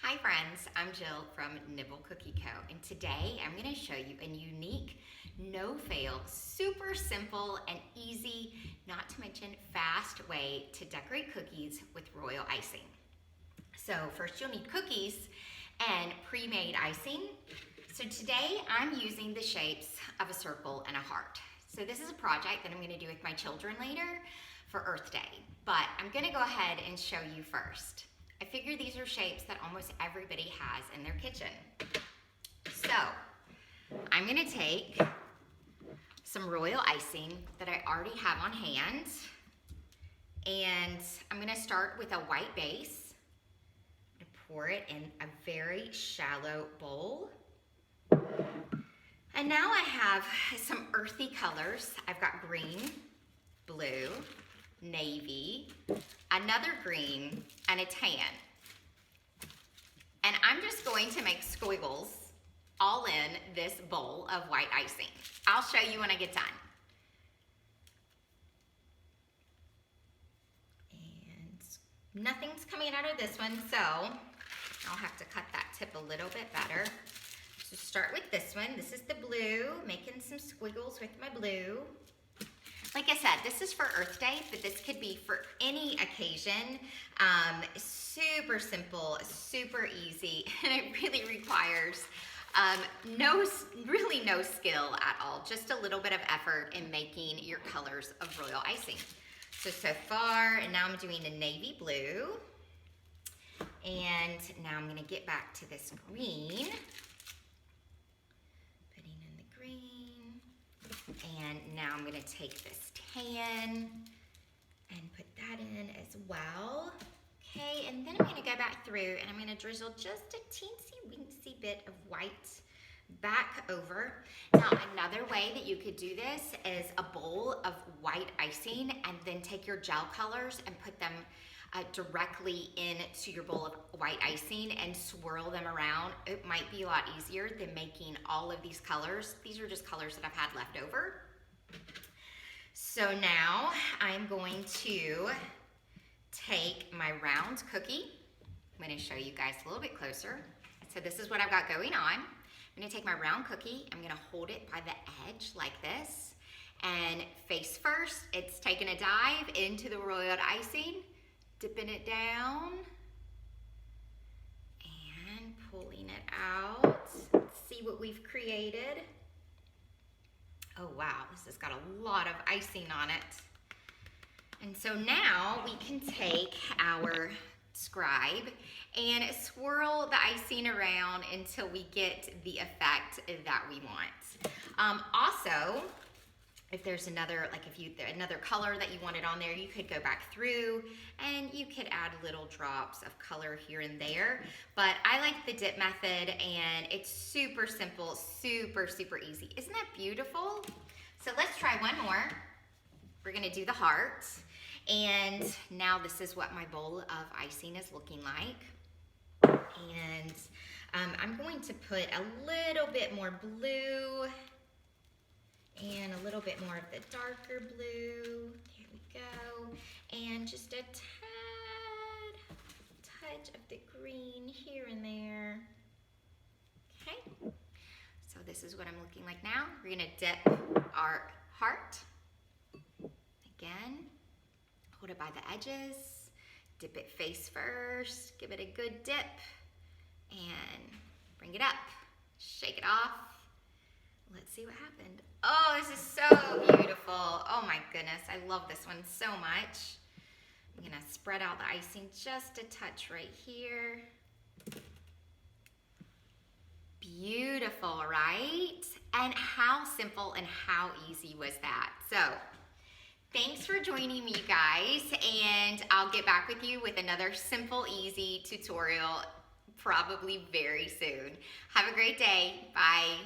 Hi friends, I'm Jill from Nibble Cookie Co. And today I'm going to show you a unique, no-fail, super simple and easy, not to mention fast way to decorate cookies with royal icing. So first you'll need cookies and pre-made icing. So today I'm using the shapes of a circle and a heart. So this is a project that I'm going to do with my children later for Earth Day, but I'm going to go ahead and show you first. I figure these are shapes that almost everybody has in their kitchen. So I'm going to take some royal icing that I already have on hand, and I'm going to start with a white base. I'm going to pour it in a very shallow bowl. And now I have some earthy colors. I've got green, blue, navy, another green, and a tan. And I'm just going to make squiggles all in this bowl of white icing. I'll show you when I get done. And nothing's coming out of this one, so I'll have to cut that tip a little bit better. So start with this one. This is the blue, making some squiggles with my blue. Like I said, this is for Earth Day, but this could be for any occasion. Super simple, super easy, and it really requires really no skill at all, just a little bit of effort in making your colors of royal icing. So far, and now I'm doing the navy blue, and now I'm gonna get back to this green. Putting in the green, and now I'm gonna take this tan and put that in as well. Okay, and then I'm gonna go back through and I'm gonna drizzle just a teensy-weensy bit of white back over. Now, another way that you could do this is a bowl of white icing and then take your gel colors and put them directly into your bowl of white icing and swirl them around. It might be a lot easier than making all of these colors. These are just colors that I've had left over. So now I'm going to take my round cookie. I'm going to show you guys a little bit closer. So this is what I've got going on. I'm going to take my round cookie. I'm going to hold it by the edge like this. And face first, it's taking a dive into the royal icing, dipping it down and pulling it out. Let's see what we've created. Oh wow, this has got a lot of icing on it. And so now we can take our scribe and swirl the icing around until we get the effect that we want. Also, if there's another color that you wanted on there, you could go back through and you could add little drops of color here and there. But I like the dip method, and it's super simple, super, super easy. Isn't that beautiful? So let's try one more. We're gonna do the heart. And now this is what my bowl of icing is looking like. And I'm going to put a little bit more blue and a little bit more of the darker blue. Here we go. And just a touch of the green here and there. Okay. So this is what I'm looking like now. We're gonna dip our heart. Again, hold it by the edges. Dip it face first. Give it a good dip. And bring it up. Shake it off. Let's see what happened. Oh, this is so beautiful. Oh my goodness, I love this one so much. I'm gonna spread out the icing just a touch right here. Beautiful, right? And how simple and how easy was that? So, thanks for joining me, guys, and I'll get back with you with another simple, easy tutorial probably very soon. Have a great day. Bye.